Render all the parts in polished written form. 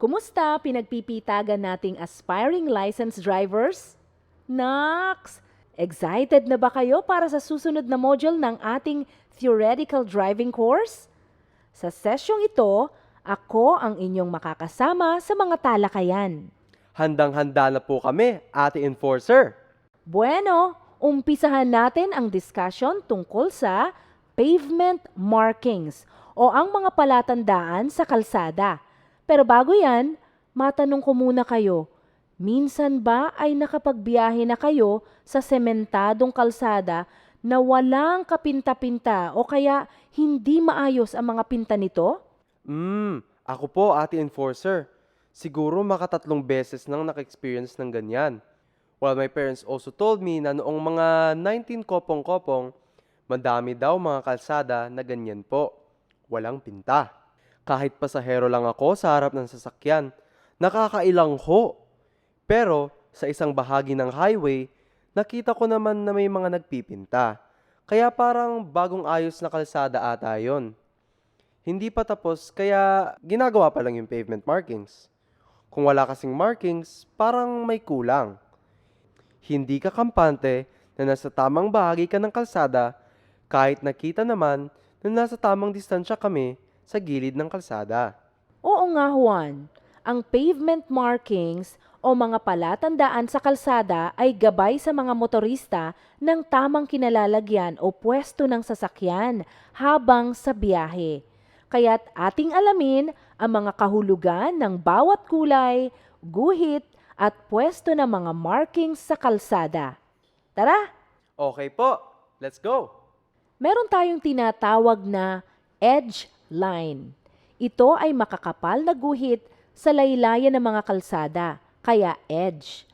Kumusta pinagpipitagan nating aspiring licensed drivers? Naks! Excited na ba kayo para sa susunod na module ng ating theoretical driving course? Sa sesyong ito, ako ang inyong makakasama sa mga talakayan. Handang-handa na po kami, Ate Enforcer. Bueno, umpisahan natin ang discussion tungkol sa pavement markings o ang mga palatandaan sa kalsada. Pero bago yan, matanong ko muna kayo, minsan ba ay nakapagbiyahe na kayo sa sementadong kalsada na walang kapinta-pinta o kaya hindi maayos ang mga pinta nito? Ako po, Ate Enforcer. Siguro makatatlong beses nang naka-experience ng ganyan. While my parents also told me na noong mga 19 kopong-kopong, madami daw mga kalsada na ganyan po. Walang pinta. Kahit pasahero lang ako sa harap ng sasakyan, nakakailang ho. Pero sa isang bahagi ng highway, nakita ko naman na may mga nagpipinta. Kaya parang bagong ayos na kalsada ata yon. Hindi pa tapos kaya ginagawa pa lang yung pavement markings. Kung wala kasing markings, parang may kulang. Hindi ka kampante na nasa tamang bahagi ka ng kalsada kahit nakita naman na nasa tamang distansya kami sa gilid ng kalsada. Oo nga, Juan. Ang pavement markings o mga palatandaan sa kalsada ay gabay sa mga motorista ng tamang kinalalagyan o pwesto ng sasakyan habang sa biyahe. Kaya't ating alamin ang mga kahulugan ng bawat kulay, guhit at pwesto ng mga markings sa kalsada. Tara! Okay po, let's go! Meron tayong tinatawag na edge line. Ito ay makakapal na guhit sa laylayan ng mga kalsada, kaya edge.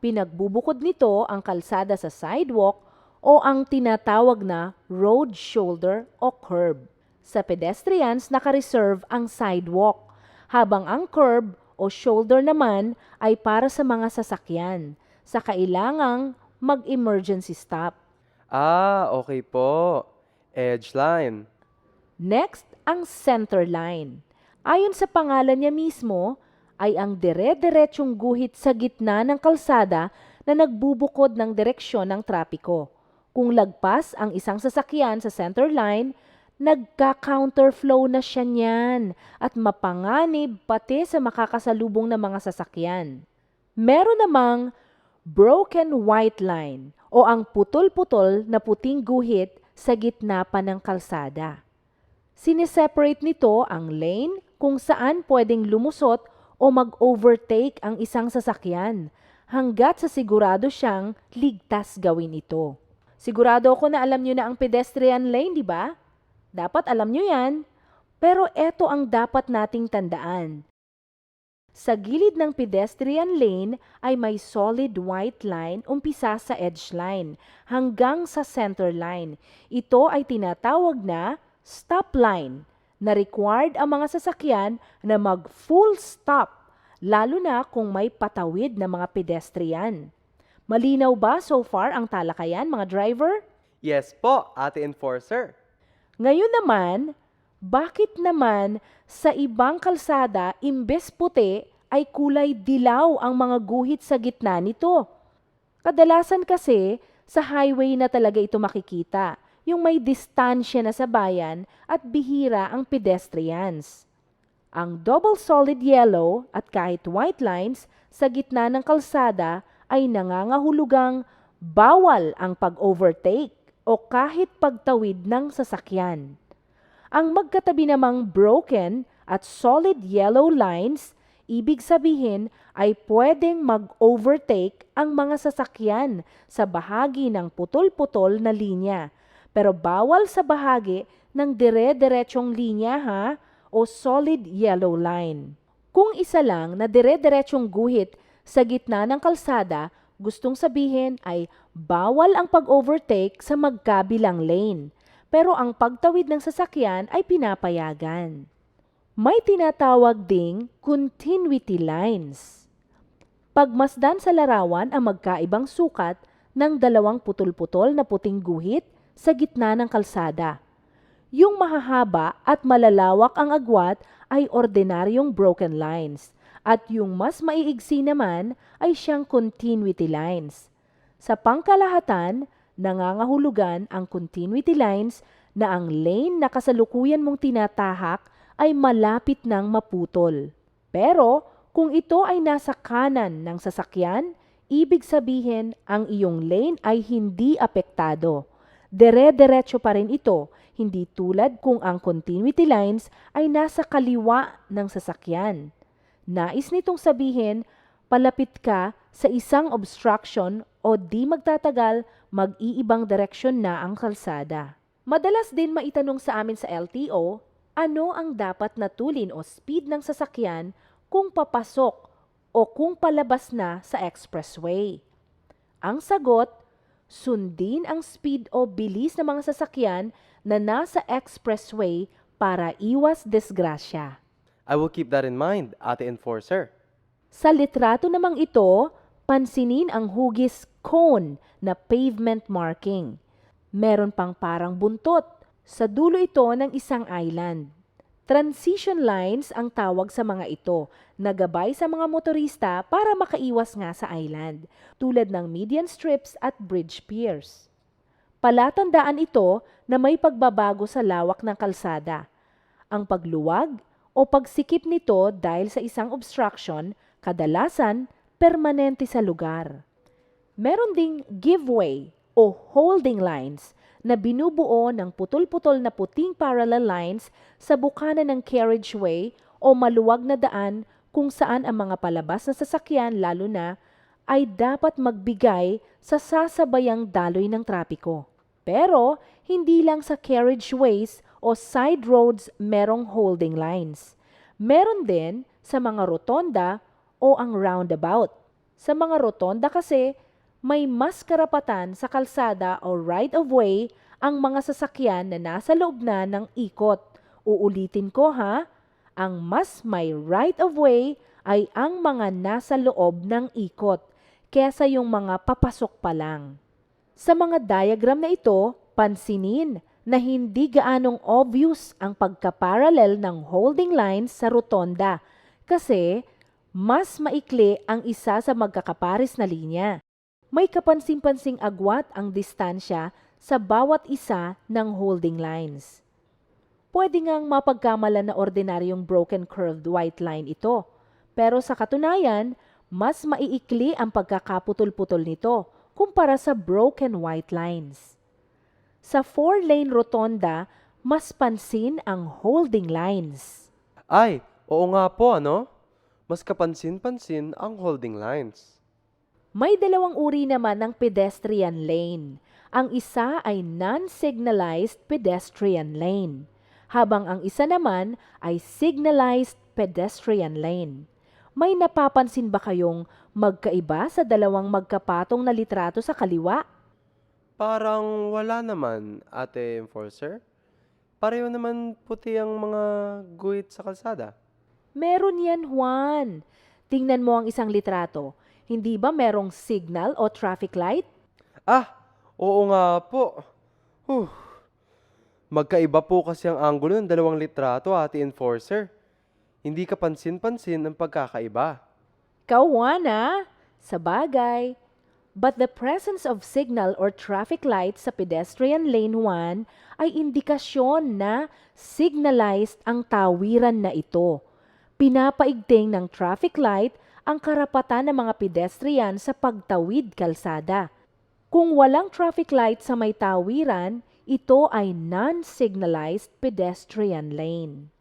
Pinagbubukod nito ang kalsada sa sidewalk o ang tinatawag na road shoulder o curb. Sa pedestrians, naka-reserve ang sidewalk, habang ang curb o shoulder naman ay para sa mga sasakyan sa kailangang mag-emergency stop. Okay po. Edge line. Next, ang center line. Ayon sa pangalan niya mismo, ay ang dire-diretsyong guhit sa gitna ng kalsada na nagbubukod ng direksyon ng trapiko. Kung lagpas ang isang sasakyan sa center line, nagka-counterflow na siya niyan at mapanganib pati sa makakasalubong na mga sasakyan. Meron namang broken white line o ang putol-putol na puting guhit sa gitna pa ng kalsada. Sineseparate nito ang lane kung saan pwedeng lumusot o mag-overtake ang isang sasakyan hanggat sa sigurado siyang ligtas gawin ito. Sigurado ako na alam nyo na ang pedestrian lane, di ba? Dapat alam nyo yan. Pero eto ang dapat nating tandaan. Sa gilid ng pedestrian lane ay may solid white line umpisa sa edge line hanggang sa center line. Ito ay tinatawag na stop line na required ang mga sasakyan na mag-full stop lalo na kung may patawid na mga pedestrian. Malinaw ba so far ang talakayan, mga driver? Yes po, Ate Enforcer. Ngayon naman, bakit naman sa ibang kalsada imbes puti ay kulay dilaw ang mga guhit sa gitna nito? Kadalasan kasi sa highway na talaga ito makikita, yung may distansya na sa bayan at bihira ang pedestrians. Ang double solid yellow at kahit white lines sa gitna ng kalsada ay nangangahulugang bawal ang pag-overtake o kahit pagtawid ng sasakyan. Ang magkatabi namang broken at solid yellow lines, ibig sabihin ay pwedeng mag-overtake ang mga sasakyan sa bahagi ng putol-putol na linya, pero bawal sa bahagi ng dire-diretsyong linya o solid yellow line. Kung isa lang na dire-diretsyong guhit sa gitna ng kalsada, gustong sabihin ay bawal ang pag-overtake sa magkabilang lane, pero ang pagtawid ng sasakyan ay pinapayagan. May tinatawag ding continuity lines. Pagmasdan sa larawan ang magkaibang sukat ng dalawang putol-putol na puting guhit sa gitna ng kalsada. Yung mahahaba at malalawak ang agwat ay ordinaryong broken lines At yung mas maiigsi naman ay siyang continuity lines. Sa pangkalahatan, nangangahulugan ang continuity lines na ang lane na kasalukuyan mong tinatahak ay malapit nang maputol. Pero kung ito ay nasa kanan ng sasakyan, ibig sabihin ang iyong lane ay hindi apektado. Dire-diretso pa rin ito, hindi tulad kung ang continuity lines ay nasa kaliwa ng sasakyan. Nais nitong sabihin, palapit ka sa isang obstruction o di magtatagal, mag-iibang direksyon na ang kalsada. Madalas din maitanong sa amin sa LTO, ano ang dapat na tulin o speed ng sasakyan kung papasok o kung palabas na sa expressway? Ang sagot, sundin ang speed o bilis ng mga sasakyan na nasa expressway para iwas disgrasya. I will keep that in mind, Ate Enforcer. Sa litrato namang ito, pansinin ang hugis cone na pavement marking. Meron pang parang buntot. Sa dulo ito ng isang island. Transition lines ang tawag sa mga ito, na gabay sa mga motorista para makaiwas nga sa island, tulad ng median strips at bridge piers. Palatandaan ito na may pagbabago sa lawak ng kalsada. Ang pagluwag o pagsikip nito dahil sa isang obstruction, kadalasan permanente sa lugar. Meron ding giveaway o holding lines na binubuo ng putol-putol na puting parallel lines sa bukana ng carriageway o maluwag na daan kung saan ang mga palabas na sasakyan lalo na ay dapat magbigay sa sasabayang daloy ng trapiko. Pero hindi lang sa carriageways o side roads merong holding lines. Meron din sa mga rotonda o ang roundabout. Sa mga rotonda kasi, may mas karapatan sa kalsada o right-of-way ang mga sasakyan na nasa loob na ng ikot. Uulitin ko ha, ang mas may right-of-way ay ang mga nasa loob ng ikot kesa yung mga papasok pa lang. Sa mga diagram na ito, pansinin na hindi gaanong obvious ang pagkaparallel ng holding lines sa rotonda kasi mas maikli ang isa sa magkakapares na linya. May kapansin-pansing agwat ang distansya sa bawat isa ng holding lines. Pwede ngang mapagkamalan na ordinaryong broken curved white line ito, pero sa katunayan, mas maiikli ang pagkakaputol-putol nito kumpara sa broken white lines. Sa 4-lane rotonda, mas pansin ang holding lines. Ay, oo nga po ano? Mas kapansin-pansin ang holding lines. May dalawang uri naman ng pedestrian lane. Ang isa ay non-signalized pedestrian lane, habang ang isa naman ay signalized pedestrian lane. May napapansin ba kayong magkaiba sa dalawang magkapatong na litrato sa kaliwa? Parang wala naman, Ate Enforcer. Pareho naman puti ang mga guhit sa kalsada. Meron yan, Juan. Tingnan mo ang isang litrato. Hindi ba merong signal o traffic light? Ah, oo nga po. Huh. Magkaiba po kasi ang anggulo ng dalawang litrato, Ate Enforcer. Hindi kapansin-pansin ang pagkakaiba. Juan ah. Sa bagay. But the presence of signal or traffic lights sa pedestrian lane 1 ay indikasyon na signalized ang tawiran na ito. Pinapaigting ng traffic light ang karapatan ng mga pedestrian sa pagtawid kalsada. Kung walang traffic light sa may tawiran, ito ay non-signalized pedestrian lane.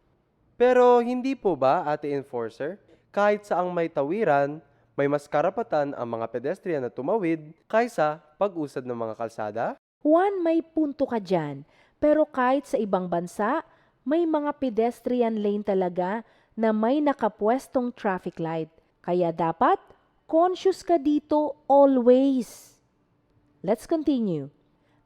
Pero hindi po ba, Ate Enforcer, kahit saang may tawiran, may mas karapatan ang mga pedestrian na tumawid kaysa pag-usad ng mga kalsada? Juan, may punto ka dyan. Pero kahit sa ibang bansa, may mga pedestrian lane talaga na may nakapwestong traffic light. Kaya dapat, conscious ka dito always. Let's continue.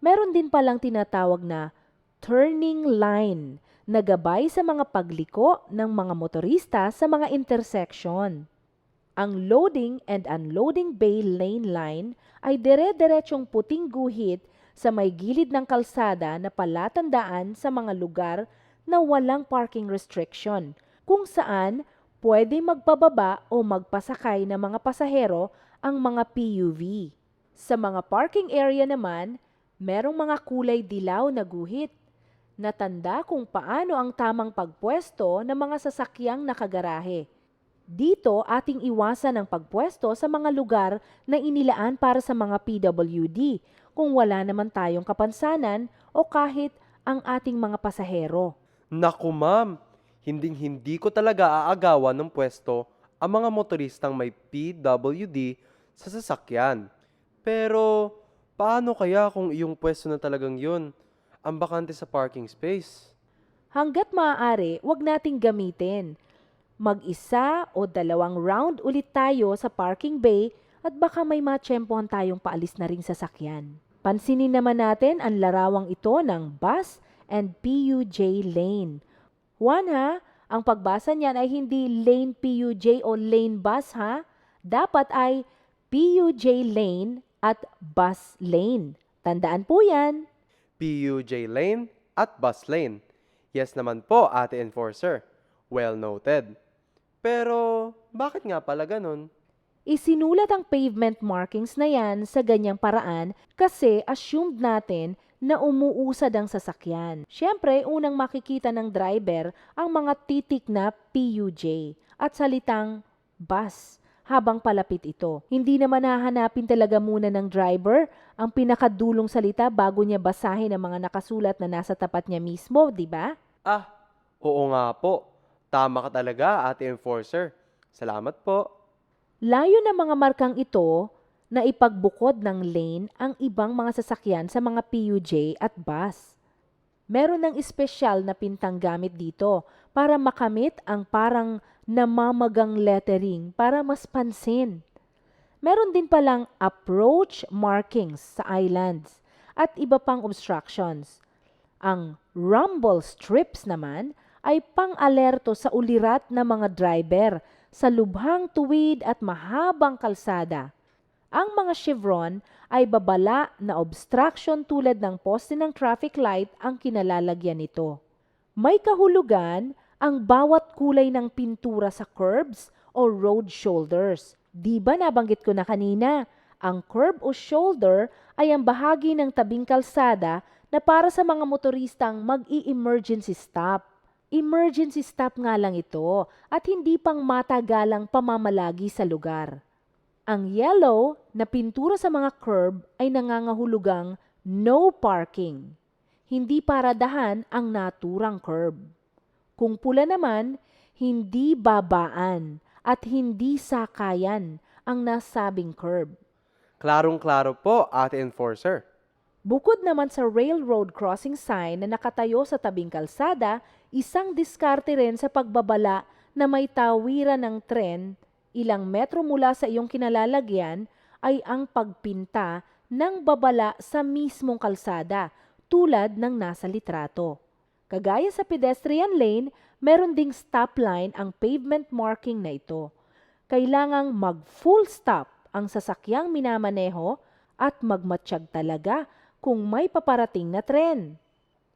Meron din palang tinatawag na turning line na gabay sa mga pagliko ng mga motorista sa mga intersection. Ang loading and unloading bay lane line ay dire-diretsong puting guhit sa may gilid ng kalsada na palatandaan sa mga lugar na walang parking restriction, kung saan Pwede magpababa o magpasakay ng mga pasahero ang mga PUV. Sa mga parking area naman, merong mga kulay dilaw na guhit na tanda kung paano ang tamang pagpwesto ng mga sasakyang nakagarahe. Dito ating iwasan ang pagpwesto sa mga lugar na inilaan para sa mga PWD kung wala naman tayong kapansanan o kahit ang ating mga pasahero. Naku ma'am, hinding-hindi ko talaga aagawan ng pwesto ang mga motoristang may PWD sa sasakyan. Pero paano kaya kung iyong pwesto na talagang yun ang bakante sa parking space? Hanggat maaari, wag nating gamitin. Mag-isa o dalawang round ulit tayo sa parking bay at baka may matsyempohan tayong paalis na ring sasakyan. Pansinin naman natin ang larawang ito ng bus and PUJ lane. Juan ha, ang pagbasa niyan ay hindi lane PUJ o lane bus ha. Dapat ay PUJ lane at bus lane. Tandaan po yan. PUJ lane at bus lane. Yes naman po, Ate Enforcer. Well noted. Pero bakit nga pala ganun? Isinulat ang pavement markings na yan sa ganyang paraan kasi assumed natin na umuusad ang sasakyan. Siyempre, unang makikita ng driver ang mga titik na PUJ at salitang bus habang palapit ito. Hindi naman hahanapin talaga muna ng driver ang pinakadulong salita bago niya basahin ang mga nakasulat na nasa tapat niya mismo, di ba? Ah, oo nga po. Tama ka talaga, Ate Enforcer. Salamat po. Layo ng mga markang ito na ipagbukod ng lane ang ibang mga sasakyan sa mga PUJ at bus. Meron ng espesyal na pintang gamit dito para makamit ang parang namamagang lettering para mas pansin. Meron din palang approach markings sa islands at iba pang obstructions. Ang rumble strips naman ay pang-alerto sa ulirat ng mga driver sa lubhang tuwid at mahabang kalsada. Ang mga chevron ay babala na obstruction tulad ng poste ng traffic light ang kinalalagyan nito. May kahulugan ang bawat kulay ng pintura sa curbs o road shoulders. Di ba nabanggit ko na kanina, ang curb o shoulder ay ang bahagi ng tabing kalsada na para sa mga motoristang mag-i-emergency stop. Emergency stop nga lang ito at hindi pang matagalang pamamalagi sa lugar. Ang yellow na pintura sa mga curb ay nangangahulugang no parking. Hindi paradahan ang naturang curb. Kung pula naman, hindi babaan at hindi sakayan ang nasabing curb. Klarong-klaro po, Ate Enforcer. Bukod naman sa railroad crossing sign na nakatayo sa tabing kalsada, isang diskarte rin sa pagbabala na may tawiran ng tren ilang metro mula sa iyong kinalalagyan ay ang pagpinta ng babala sa mismong kalsada tulad ng nasa litrato. Kagaya sa pedestrian lane, meron ding stop line ang pavement marking na ito. Kailangang mag-full stop ang sasakyang minamaneho at magmatsyag talaga kung may paparating na tren.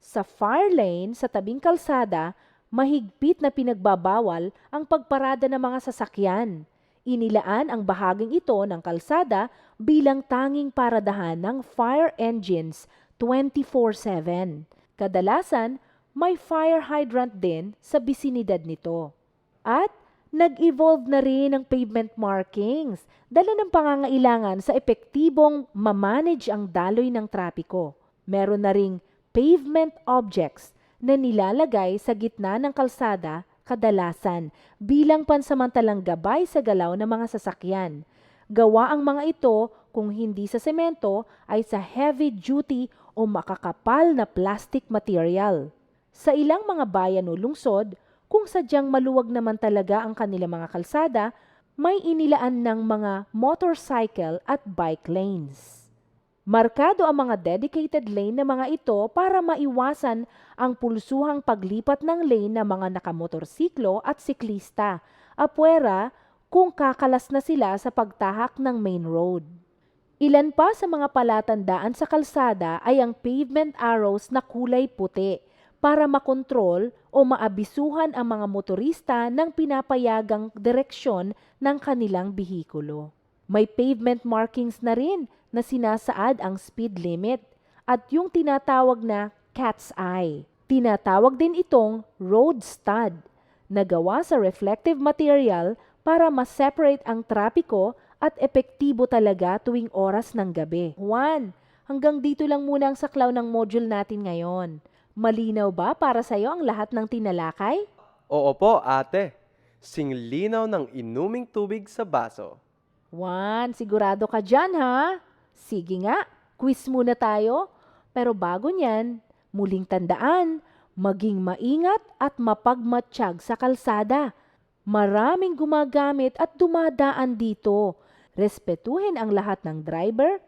Sa fire lane sa tabing kalsada, mahigpit na pinagbabawal ang pagparada ng mga sasakyan. Inilaan ang bahaging ito ng kalsada bilang tanging paradahan ng fire engines 24/7. Kadalasan, may fire hydrant din sa bisinidad nito. At nag-evolve na rin ang pavement markings, dala ng pangangailangan sa epektibong mamanage ang daloy ng trapiko. Meron na ring pavement objects na nilalagay sa gitna ng kalsada kadalasan bilang pansamantalang gabay sa galaw ng mga sasakyan. Gawa ang mga ito kung hindi sa semento ay sa heavy-duty o makakapal na plastic material. Sa ilang mga bayan o lungsod, kung sadyang maluwag naman talaga ang kanilang mga kalsada, may inilaan ng mga motorcycle at bike lanes. Markado ang mga dedicated lane na mga ito para maiwasan ang pulsuhang paglipat ng lane ng mga nakamotorsiklo at siklista, apwera kung kakalas na sila sa pagtahak ng main road. Ilan pa sa mga palatandaan sa kalsada ay ang pavement arrows na kulay puti para makontrol o maabisuhan ang mga motorista ng pinapayagang direksyon ng kanilang bihikulo. May pavement markings na rin na sinasaad ang speed limit at yung tinatawag na cat's eye. Tinatawag din itong road stud na gawa sa reflective material para ma-separate ang trapiko at epektibo talaga tuwing oras ng gabi. Juan, hanggang dito lang muna ang saklaw ng module natin ngayon. Malinaw ba para sa'yo ang lahat ng tinalakay? Oo po, ate. Singlinaw ng inuming tubig sa baso. Juan, sigurado ka dyan ha? Sige nga, quiz muna tayo. Pero bago niyan, muling tandaan, maging maingat at mapagmatsyag sa kalsada. Maraming gumagamit at dumadaan dito. Respetuhin ang lahat ng driver,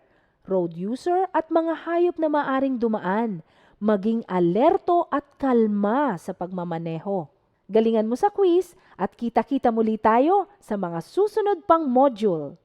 road user at mga hayop na maaring dumaan. Maging alerto at kalma sa pagmamaneho. Galingan mo sa quiz at kita-kita muli tayo sa mga susunod pang module.